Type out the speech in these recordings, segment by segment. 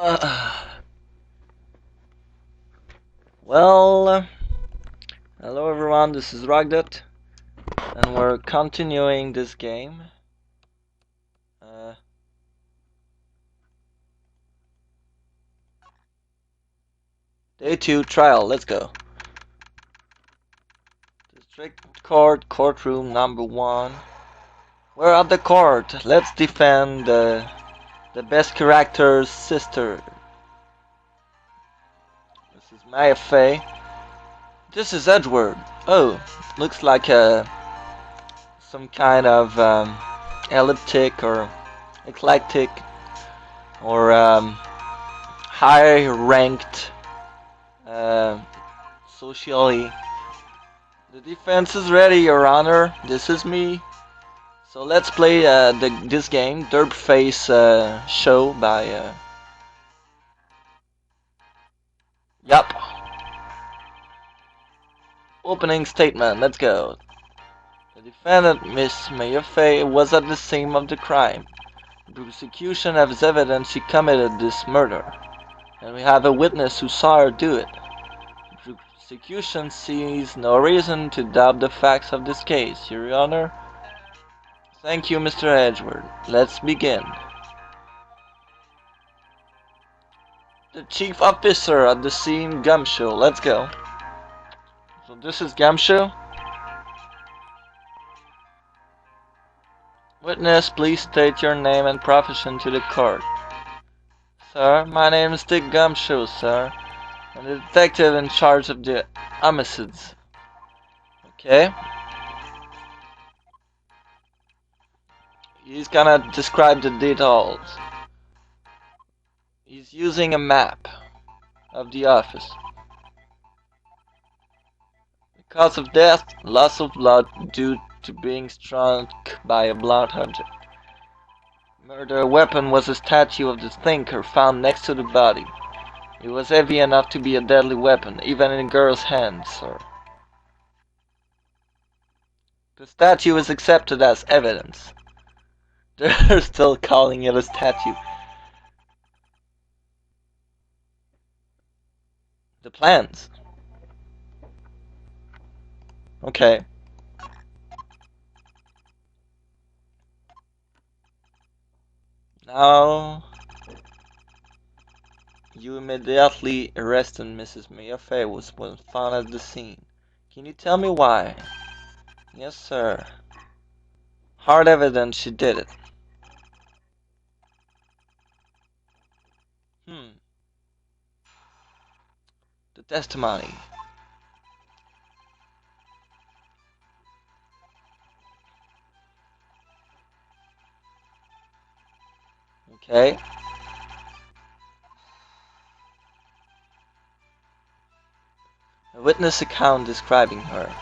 Uh, well, hello everyone, this is rockdet, and we're continuing this game. Uh, Day 2 trial, let's go. District Court, courtroom number 1. We're at the court, let's defend the best character's sister. This is Maya Fey. This is Edgeworth. Oh, looks like some kind of elliptic or eclectic or high ranked socially. The defense is ready, Your Honor. This is me. So let's play this game, Derp Face Show by. Yup. Opening statement. Let's go. The defendant, Miss Mayafei, was at the scene of the crime. The prosecution has evidence she committed this murder, and we have a witness who saw her do it. The prosecution sees no reason to doubt the facts of this case, Your Honor. Thank you, Mr. Edgeworth. Let's begin. The chief officer at the scene, Gumshoe. Let's go. So this is Gumshoe. Witness, please state your name and profession to the court. Sir, my name is Dick Gumshoe, sir. I'm the detective in charge of the homicides. Okay. He's gonna describe the details. He's using a map of the office. The cause of death, loss of blood due to being struck by a blunt object. Murder weapon was a statue of the thinker found next to the body. It was heavy enough to be a deadly weapon, even in a girl's hands, sir. The statue is accepted as evidence. They're still calling it a statue. The plans. Okay. Now, you immediately arrested Mrs. Mayafei was found at the scene. Can you tell me why? Yes, sir. Hard evidence she did it. The testimony. Okay. A witness account describing her.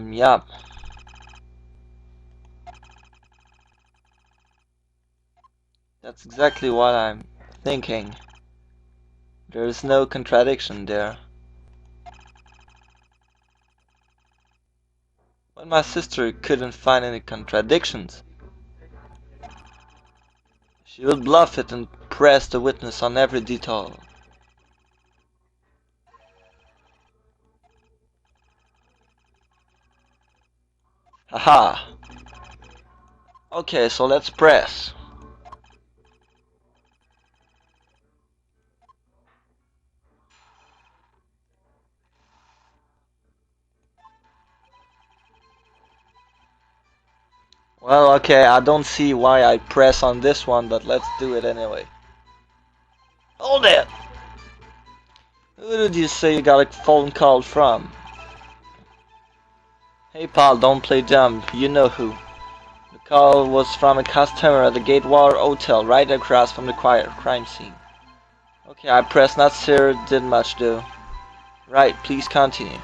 Yeah. That's exactly what I'm thinking. There is no contradiction there. But my sister couldn't find any contradictions. She would bluff it and press the witness on every detail. Haha. Okay, so let's press. Well, okay, I don't see why I press on this one, but let's do it anyway. Hold it! Who did you say you got a phone call from? Hey pal, don't play dumb, you know who. The call was from a customer at the Gatewar Hotel, right across from the crime scene. Okay, I pressed not sure, did much though. Right, please continue.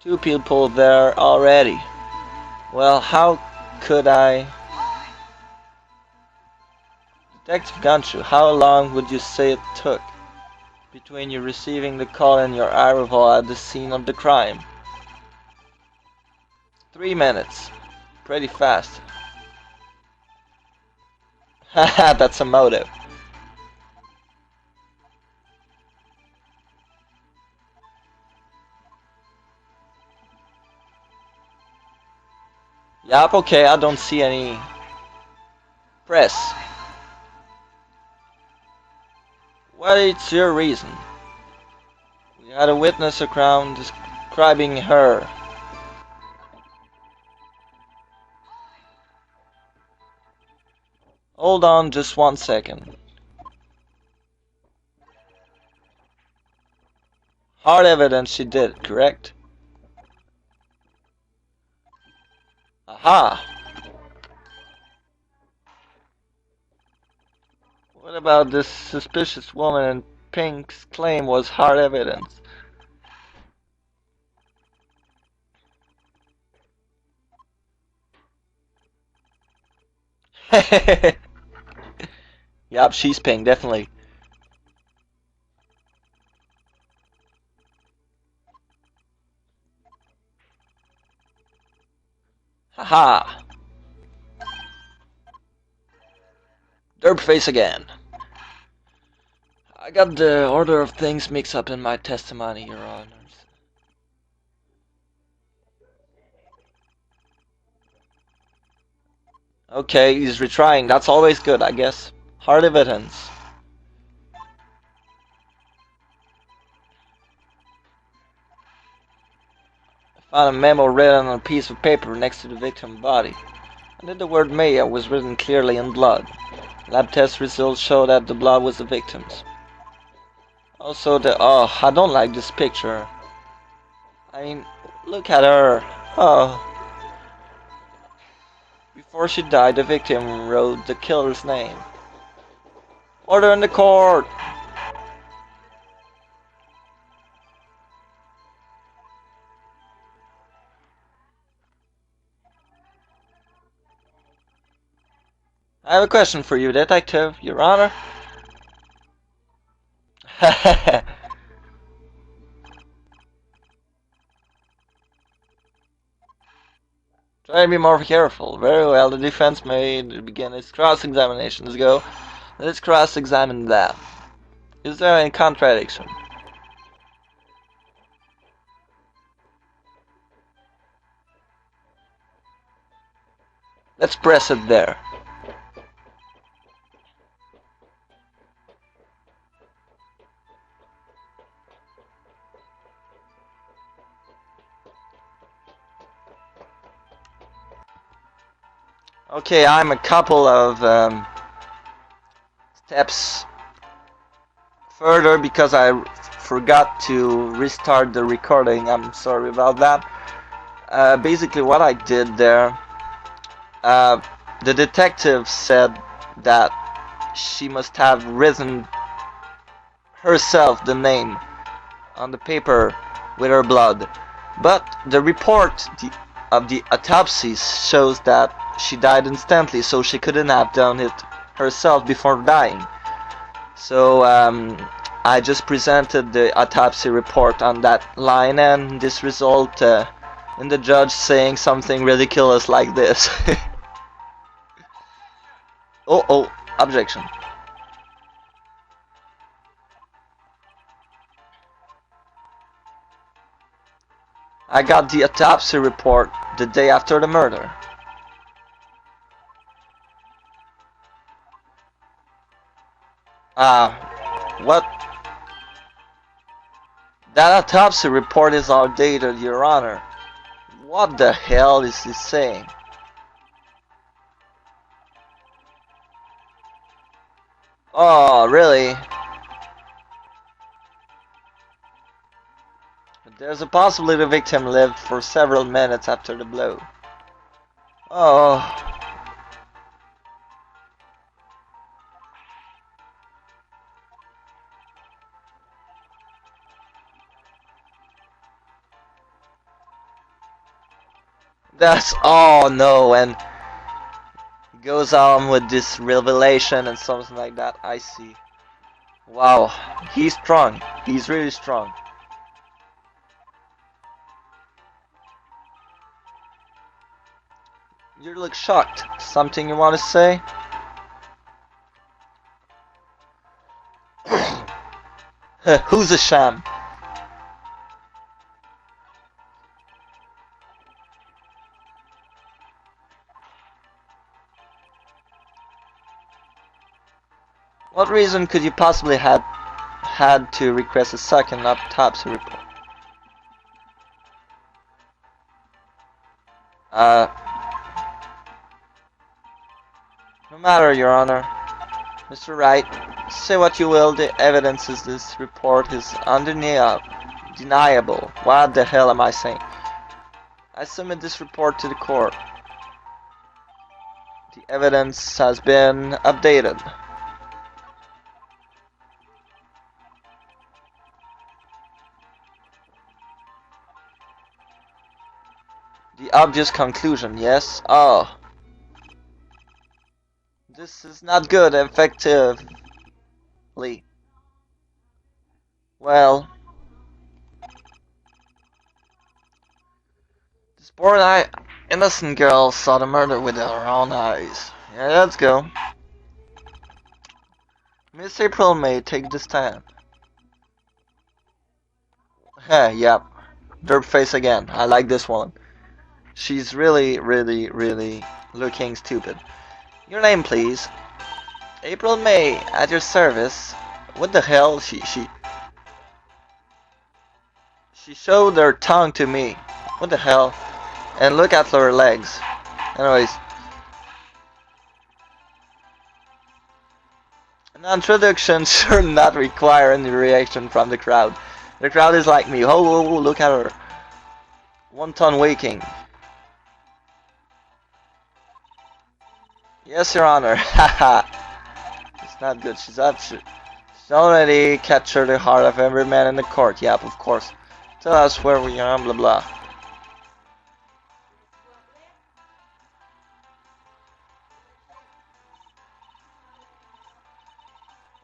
2 people there already. Well, how could I... Detective Gunshoe, how long would you say it took between you receiving the call and your arrival at the scene of the crime? 3 minutes. Pretty fast. Haha, that's a motive. Yup, okay, I don't see any press. What is your reason? We had a witness account describing her. Hold on just 1 second. Hard evidence she did, correct? Aha! What about this suspicious woman in pink's claim was hard evidence? Yup, she's pink, definitely. Haha! Derpface again. I got the order of things mixed up in my testimony, Your Honors. Okay, he's retrying. That's always good, I guess. Hard evidence. I found a memo written on a piece of paper next to the victim's body. Under the word Maya was written clearly in blood. Lab test results show that the blood was the victim's. Also, I don't like this picture. I mean, look at her. Oh. Before she died, the victim wrote the killer's name. Order in the court! I have a question for you, Detective, Your Honor. Try to be more careful. Very well, the defense may begin its cross-examination. Let's go. Let's cross-examine that. Is there any contradiction? Let's press it there. Okay, I'm a couple of steps further because I forgot to restart the recording. I'm sorry about that. Basically, what I did there, the detective said that she must have written herself the name on the paper with her blood. But the report of the autopsy shows that she died instantly, so she couldn't have done it herself before dying. So I just presented the autopsy report on that line, and this result in the judge saying something ridiculous like this. Oh, objection. I got the autopsy report the day after the murder. What? That autopsy report is outdated, Your Honor. What the hell is he saying? Oh, really? There's a possibility the victim lived for several minutes after the blow. Oh. Oh no, and goes on with this revelation and something like that. I see. Wow, he's strong. He's really strong. You look shocked. Something you want to say? Who's a sham? What reason could you possibly have had to request a second autopsy report? No matter, Your Honor. Mr. Wright, say what you will, the evidence in this report is undeniable. What the hell am I saying? I submit this report to the court. The evidence has been updated. The obvious conclusion, yes? Oh. This is not good, effectively. Well, this poor innocent girl saw the murder with her own eyes. Yeah, let's go. Miss April May, take the stand. Heh, yep. Derp face again. I like this one. She's really looking stupid. Your name, please. April May, at your service. What the hell? She showed her tongue to me. What the hell? And look at her legs. Anyways. An introduction should not require any reaction from the crowd. The crowd is like me. Oh, look at her. 1 ton waking. Yes, Your Honor. Haha. It's not good. She's already captured the heart of every man in the court. Yep, of course. Tell us where we are, blah blah.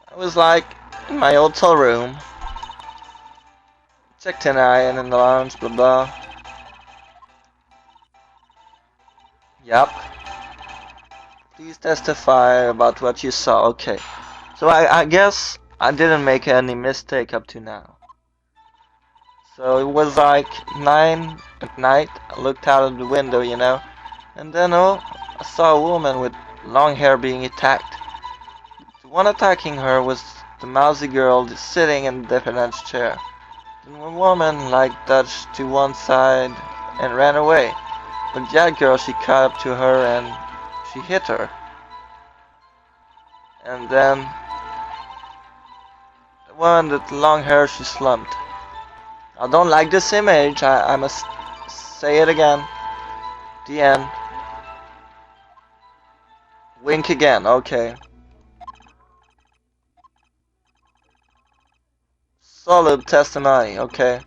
I was like in my hotel room. Checked in in the lounge, blah blah. Yep. Please testify about what you saw. Okay. So I guess I didn't make any mistake up to now. So it was like 9 at night. I looked out of the window, you know. And then, oh, I saw a woman with long hair being attacked. The one attacking her was the mousy girl sitting in the defendant's chair. Then one woman, like, dodged to one side and ran away. But that girl, she caught up to her and she hit her. And then the one with long hair, she slumped. I don't like this image. I must say it again. The end. Wink again. Okay. Solid testimony. Okay.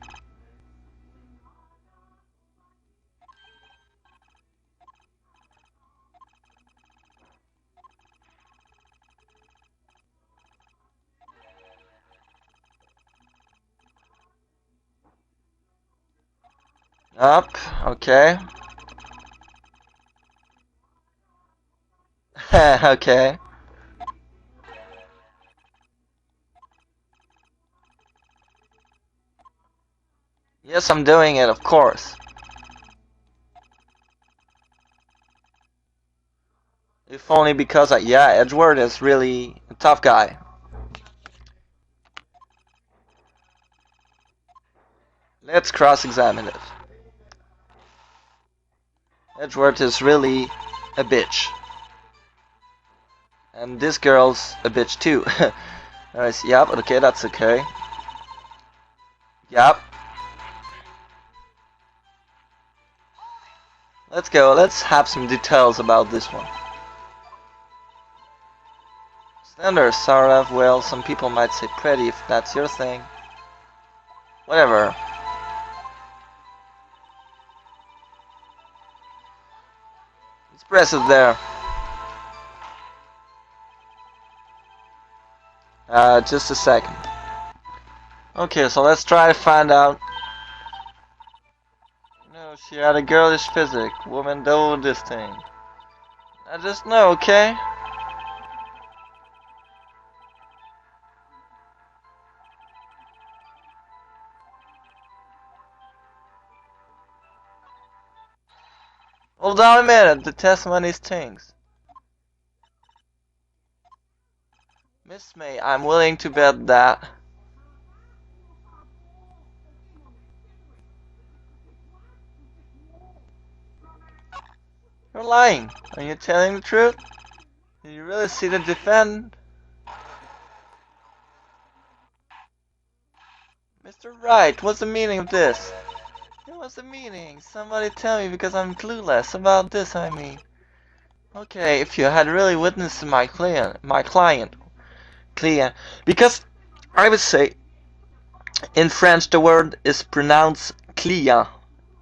Up. Okay. Okay. Yes, I'm doing it, of course. If only because yeah, Edgeworth is really a tough guy. Let's cross-examine it. Edgeworth is really a bitch. And this girl's a bitch too. Alright, yep, okay, that's okay. Yep. Let's go, let's have some details about this one. Slender, sort of, well, some people might say pretty if that's your thing. Whatever. Let's press it there. Just a second. Okay, so let's try to find out. No, she had a girlish physique. Woman do this thing. I just know, okay? Hold on a minute, the testimony stinks. Miss May, I'm willing to bet that. You're lying. Are you telling the truth? Did you really see the defendant? Mr. Wright, what's the meaning of this? What's the meaning? Somebody tell me because I'm clueless about this, I mean. Okay, if you had really witnessed my client, because I would say in French the word is pronounced client,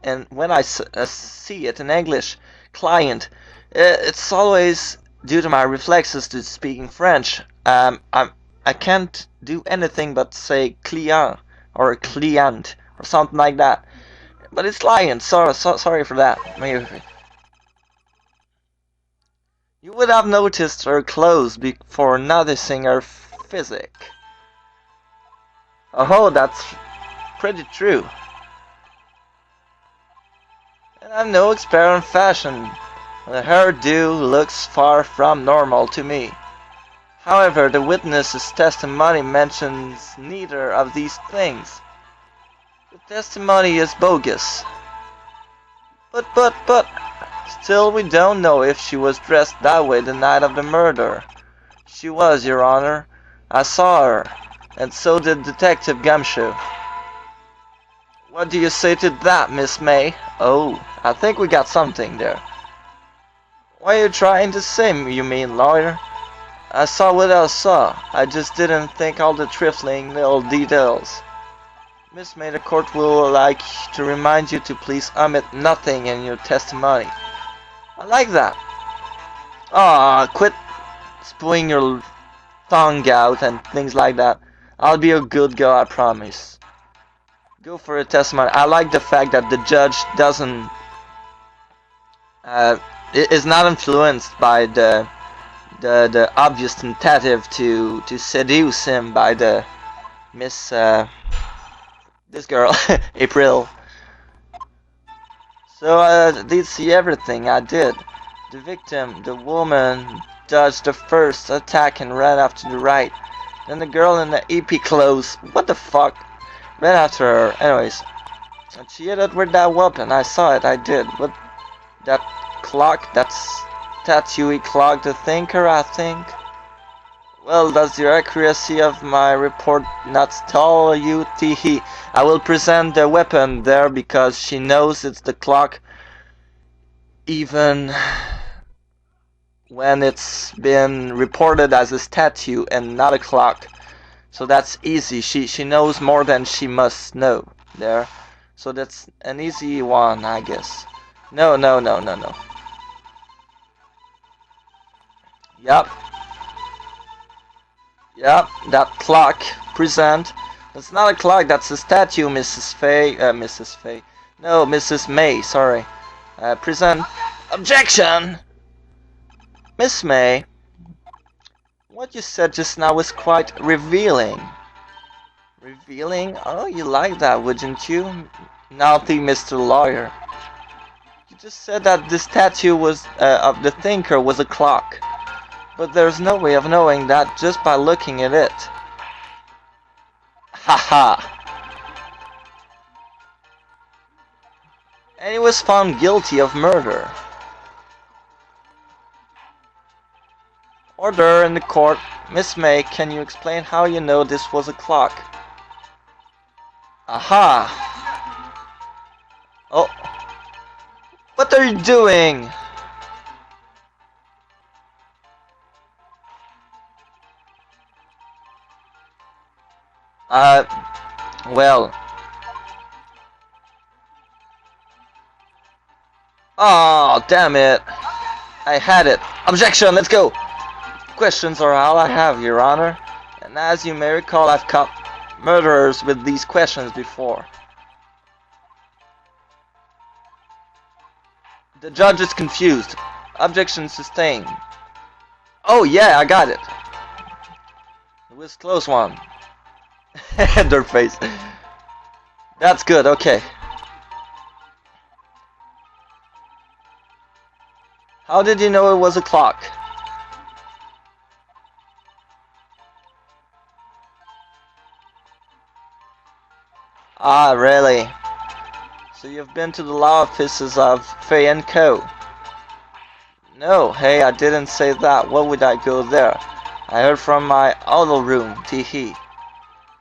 and when I see it in English, client, it's always due to my reflexes to speaking French. I can't do anything but say client or client or something like that. But it's client. Sorry for that. You would have noticed her clothes before noticing her physique. Oh, that's pretty true. And I'm no expert in fashion. The hairdo looks far from normal to me. However, the witness's testimony mentions neither of these things. The testimony is bogus. But, still we don't know if she was dressed that way the night of the murder. She was, Your Honor. I saw her, and so did Detective Gumshoe. What do you say to that, Miss May? Oh, I think we got something there. What are you trying to say, you mean, lawyer? I saw what I saw. I just didn't think all the trifling little details. Miss May, the court will like to remind you to please omit nothing in your testimony. I like that. Ah, quit spewing your tongue out and things like that. I'll be a good girl, I promise. Go for a testimony. I like the fact that the judge doesn't is not influenced by the obvious tentative to seduce him by the Miss this girl April. So I did see everything. I did. The victim, the woman, dodged the first attack and ran off to the right. Then the girl in the EP clothes, what the fuck, ran after her. Anyways, and she hit it with that weapon. I saw it. I did. But that clock, that's tattooey clock, the thinker, I think. Well, does the accuracy of my report not tell you, Teehee? I will present the weapon there because she knows it's the clock, even when it's been reported as a statue and not a clock. So that's easy. She knows more than she must know there. So that's an easy one, I guess. No. Yep, that clock. Present. That's not a clock, that's a statue, Mrs. Faye. No, Mrs. May, sorry. Present. Objection! Miss May, what you said just now was quite revealing. Revealing? Oh, you like that, wouldn't you? Naughty Mr. Lawyer. You just said that the statue was of the thinker was a clock. But there's no way of knowing that just by looking at it. Haha. And he was found guilty of murder. Order in the court. Miss May, can you explain how you know this was a clock? Aha! Oh. What are you doing? Well. Oh, damn it. I had it. Objection, let's go. Questions are all I have, Your Honor. And And as you may recall, I've caught murderers with these questions before. The judge is confused. Objection sustained. Oh yeah, I got it. It was a close one. Their face. That's good, okay. How did you know it was a clock? Ah, really? So you've been to the law offices of Fay & Co.? No, hey, I didn't say that. Why would I go there? I heard from my auto room, tee-hee.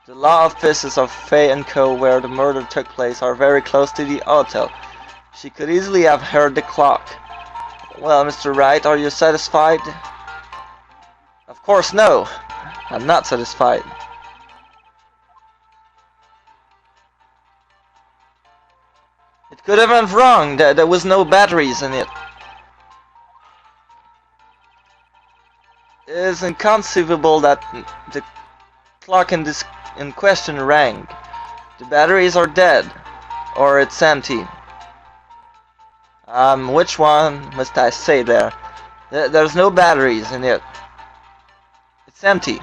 The law offices of Fay & Co., where the murder took place, are very close to the hotel. She could easily have heard the clock. Well, Mr. Wright, are you satisfied? Of course no. I'm not satisfied. It could have went wrong. There was no batteries in it. It is inconceivable that the clock in question rang. The batteries are dead, or it's empty. Which one must I say there? There's no batteries in it. It's empty.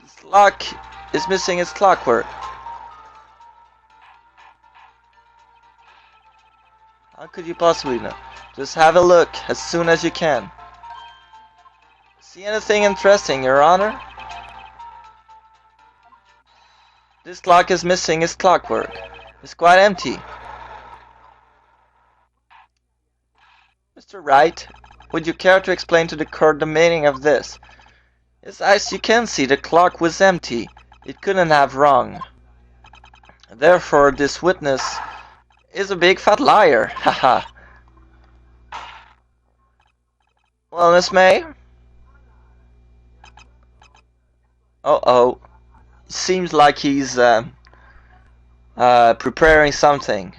This lock is missing its clockwork. How could you possibly know? Just have a look as soon as you can. See anything interesting, Your Honor? This clock is missing its clockwork. It's quite empty. Mr. Wright, would you care to explain to the court the meaning of this? As you can see, the clock was empty. It couldn't have rung. Therefore, this witness is a big fat liar. Haha. Well, Miss May? Uh-oh. Seems like he's preparing something.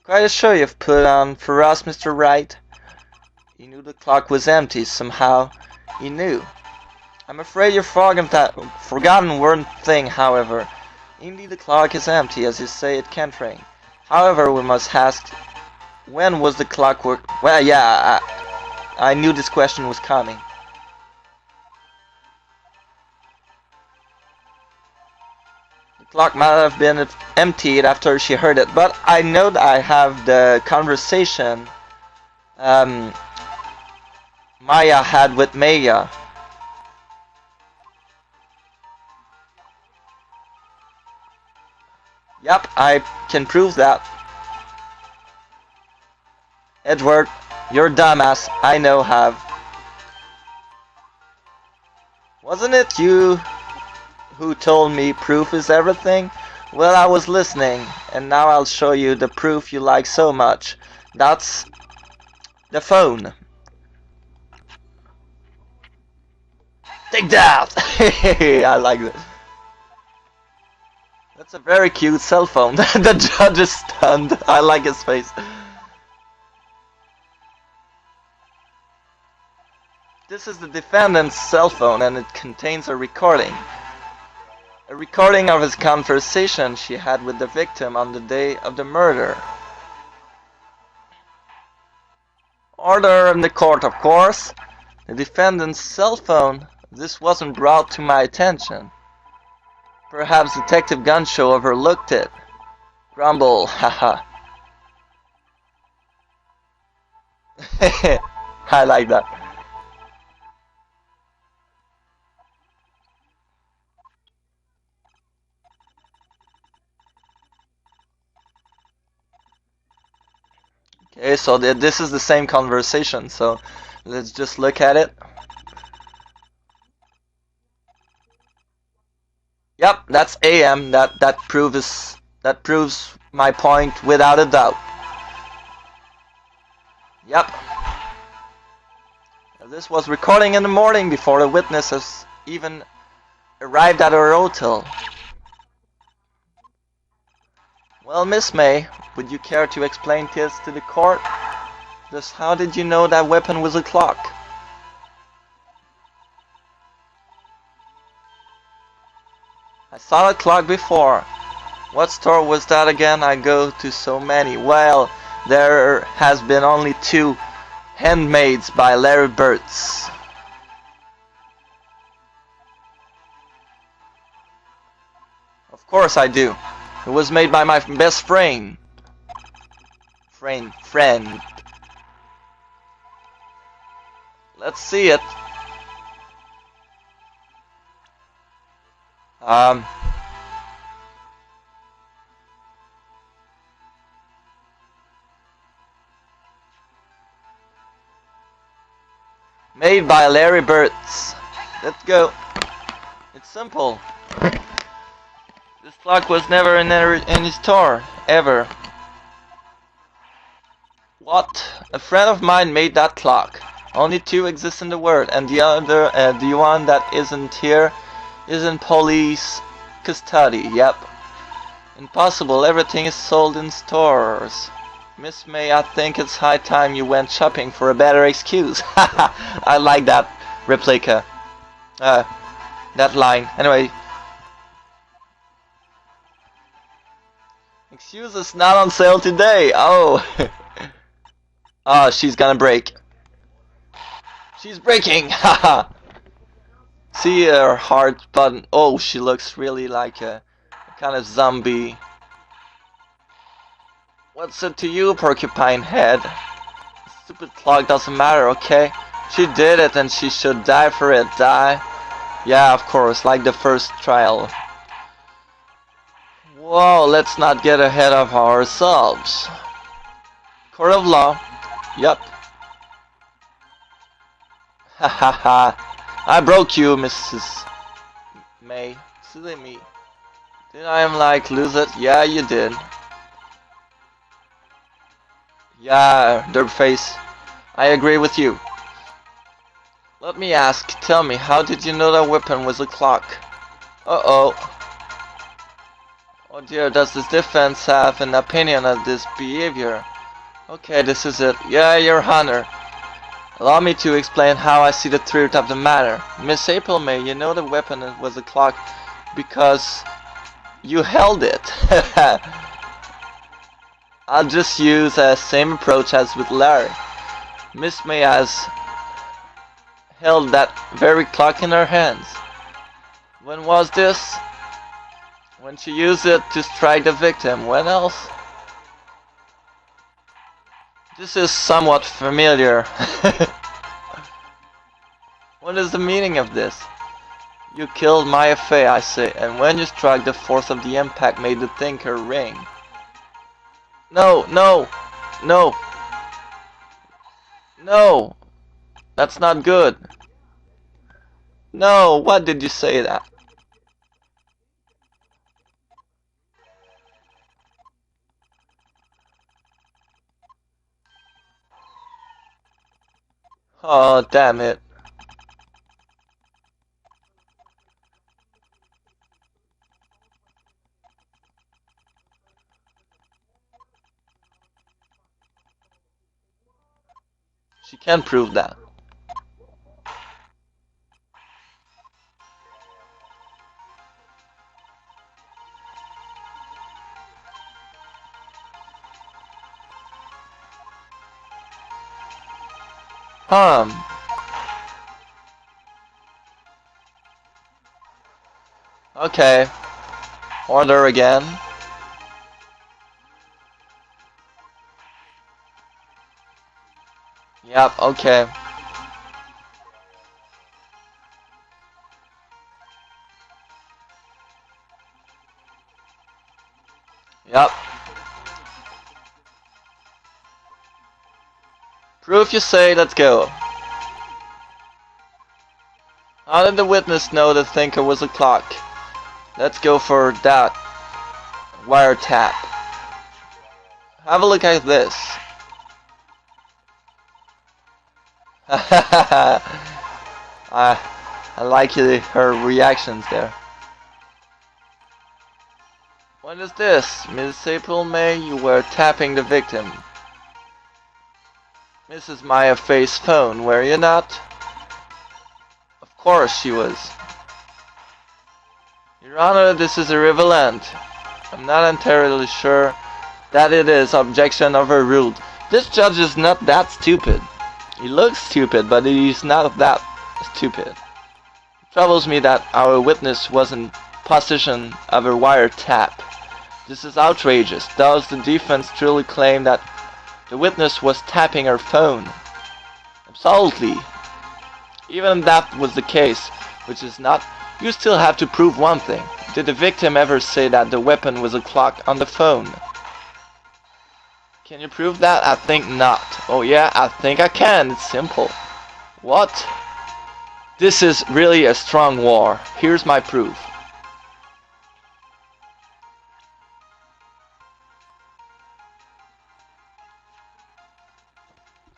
Quite a show you've put on for us, Mr. Wright. You knew the clock was empty somehow. You knew. I'm afraid you've forgotten one thing, however. Indeed, the clock is empty, as you say it can't ring. However, we must ask, when was the clockwork? Well, yeah, I knew this question was coming. The clock might have been emptied after she heard it, but I know that I have the conversation Maya had with Maya. Yep, I can prove that. Edgeworth, you're a dumbass, I know have. Wasn't it you who told me proof is everything? Well, I was listening, and now I'll show you the proof you like so much. That's the phone. Take that! I like this. That's a very cute cell phone. The judge is stunned. I like his face. This is the defendant's cell phone, and it contains a recording. A recording of his conversation she had with the victim on the day of the murder. Order in the court, of course. The defendant's cell phone. This wasn't brought to my attention. Perhaps Detective Gunshow overlooked it. Grumble, haha. I like that. Okay, so this is the same conversation, so let's just look at it. Yep, that's AM. That proves my point without a doubt. Yep. This was recording in the morning before the witnesses even arrived at her hotel. Well, Miss May, would you care to explain this to the court? Just how did you know that weapon was a clock? I saw that clock before. What store was that again? I go to so many. Well, there has been only 2 handmaids by Larry Burt's. Of course I do. It was made by my best friend. Friend. Let's see it. Made by Larry Burt's. Let's go. It's simple. This clock was never in any store, ever. What? A friend of mine made that clock. Only 2 exist in the world, and the other, the one that isn't here, is in police custody. Yep. Impossible. Everything is sold in stores. Miss May, I think it's high time you went shopping for a better excuse. Haha, I like that replica. That line. Anyway. Excuse is not on sale today. Oh. Oh, she's gonna break. She's breaking. Haha. See her heart button. Oh, she looks really like a kind of zombie. What's it to you, porcupine head? Stupid clock doesn't matter, okay? She did it and she should die for it. Die? Yeah, of course, like the first trial. Whoa, let's not get ahead of ourselves. Court of law. Yup. Ha ha ha. I broke you, Mrs. May. Silly me. Did I like lose it? Yeah, you did. Yeah, dirtface. I agree with you. Let me ask, tell me, how did you know that weapon was a clock? Uh-oh. Oh dear, does this defense have an opinion of this behavior? Okay, this is it. Yeah, Your Honor. Allow me to explain how I see the truth of the matter. Miss April May, you know the weapon was a clock because you held it. I'll just use the same approach as with Larry. Miss May has held that very clock in her hands. When was this? When she used it to strike the victim. When else? This is somewhat familiar. What is the meaning of this? You killed Maya Fey, I say, and when you struck, the force of the impact made the thinker ring. No, no, no, no, that's not good. No, what did you say that? Oh, damn it. She can't prove that. Okay. Order again. Yep, okay. Yep. Proof you say, let's go. How did the witness know the thinker was a clock? Let's go for that wiretap. Have a look at this. I like her reactions there. What is this? Miss April May, you were tapping the victim. Mrs. Maya Fey's phone, were you not? Of course she was. You Your Honor, this is irrelevant. I'm not entirely sure that it is. Objection overruled. This judge is not that stupid. He looks stupid, but he's not that stupid. It troubles me that our witness was in possession of a wiretap. This is outrageous. Does the defense truly claim that the witness was tapping her phone? Absolutely. Even if that was the case, which is not, you still have to prove one thing. Did the victim ever say that the weapon was a clock on the phone? Can you prove that? I think not. Oh yeah, I think I can. It's simple. What? This is really a strong war. Here's my proof.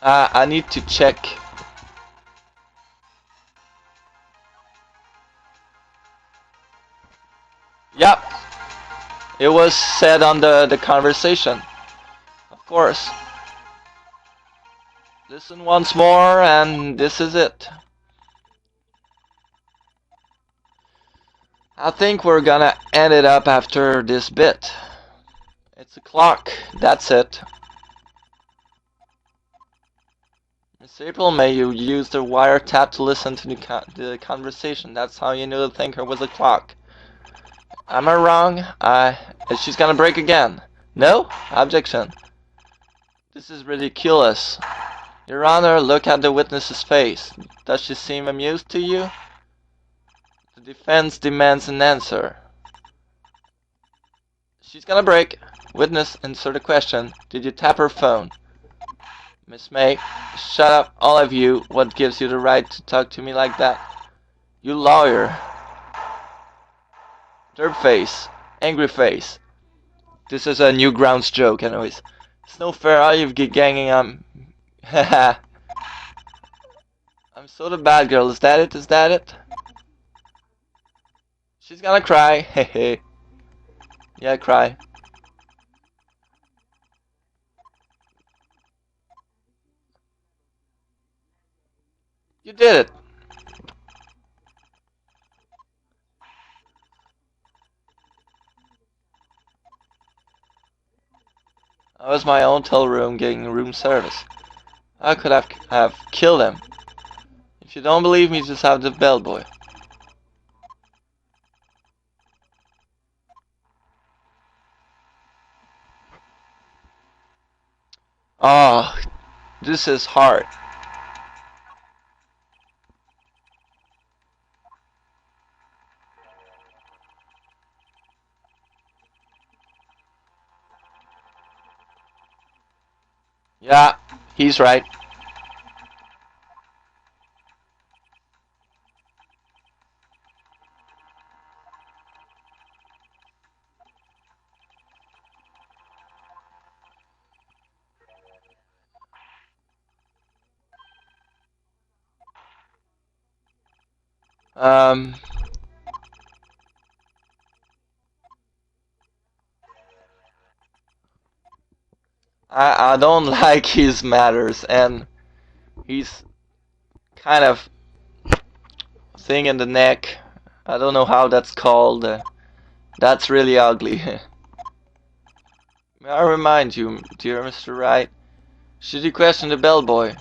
I need to check. Yep. It was said on the conversation. Of course. Listen once more, and this is it. I think we're gonna end it up after this bit. It's a clock. That's it. Miss April, may you use the wiretap to listen to the conversation. That's how you knew the thinker was a clock. Am I wrong? She's gonna break again. No? Objection. This is ridiculous. Your Honor, look at the witness's face. Does she seem amused to you? The defense demands an answer. She's gonna break. Witness, insert a question. Did you tap her phone? Miss May, shut up, all of you. What gives you the right to talk to me like that? You lawyer. Derp face. Angry face. This is a Newgrounds joke, anyways. It's no fair, all you've ganging on. Haha. I'm so the bad girl, is that it? Is that it? She's gonna cry. Hehe. Yeah, cry. You did it. I was my own hotel room getting room service. I could have killed him. If you don't believe me, just have the bellboy. Oh, this is hard. Yeah, he's right. Um, I don't like his matters, and he's kind of thing in the neck. I don't know how that's called. That's really ugly. May I remind you, dear Mr. Wright, should you question the bellboy?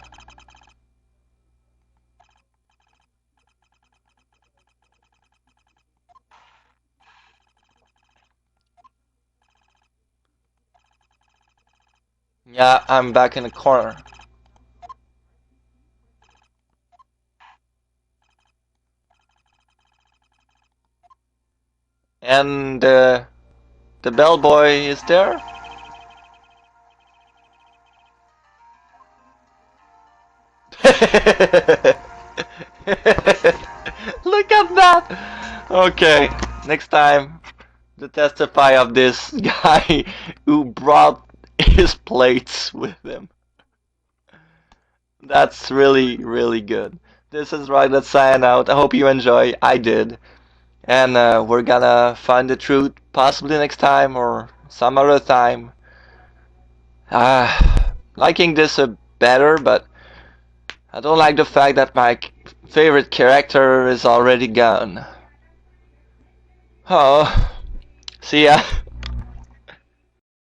Yeah, I'm back in the corner. And the bellboy is there? Look at that! Okay, next time to testify of this guy who brought his plates with him. That's really, really good. This is Wright. Let's sign out. I hope you enjoy. I did. And we're gonna find the truth possibly next time or some other time. Liking this better, but I don't like the fact that my favorite character is already gone. Oh, see ya.